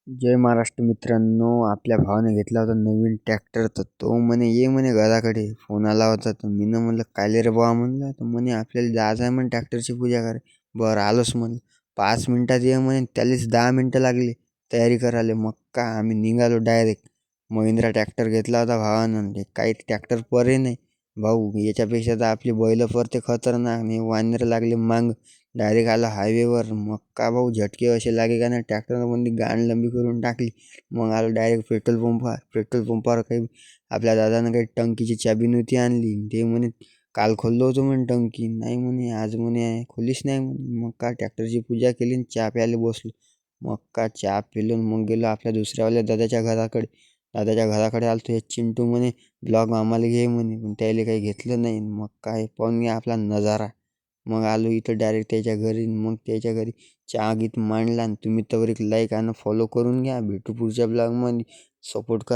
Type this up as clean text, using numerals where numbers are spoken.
जय महाराष्ट्र मित्रांनो. आपल्या भावाने घेतला होता नवीन ट्रॅक्टर, तर तो म्हणे ये म्हणे घराकडे. फोन आला होता तर मी म्हणलं कायले रे बाबा म्हणलं. तर म्हणे आपल्याला जायचं आहे म्हणे ट्रॅक्टरची पूजा करे. बरं आलोच म्हणलं. 5 मिनिटात ये म्हणे. त्यालाच 10 मिनिटं लागली तयारी करायला. मग का आम्ही निघालो डायरेक्ट. महिंद्रा ट्रॅक्टर घेतला होता भावानं. काही ट्रॅक्टर परे नाही भाऊ. याच्यापेक्षा तर आपली बैल परते खतरनाक नाही. वानर लागले मांग. डायरेक्ट आला हायवेवर. मग का भाऊ झटके असे लागे का ना ट्रॅक्टरमध्ये गाण लंबी करून टाकली. मग आलो डायरेक्ट पेट्रोल पंपावर काही आपल्या दादानं काही टंकीची चाबी नव्हती आणली. ते म्हणे काल खोललो होतो म्हणे टंकी. नाही म्हणे आज म्हणे खोलीच नाही म्हणे. मग का ट्रॅक्टरची पूजा केली आणि चहा प्यायला बसलो. मग का चहा पिलो मग गेलो आपल्या दुसऱ्यावाल्या दादाच्या घराकडे. दादाच्या घराकडे आलो तर चिंटू म्हणे ब्लॉग आम्हाला घे म्हणे. पण त्याला काही घेतलं नाही. मग काय पाहून घ्या आपला नजारा. मग आलो इथं डायरेक्ट त्याच्या घरी. मग त्याच्या घरी चहा गीत मांडला. आणि तुम्ही तर एक लाईक आणि फॉलो करून घ्या. भेटू पुढच्या ब्लॉगमध्ये. सपोर्ट करा.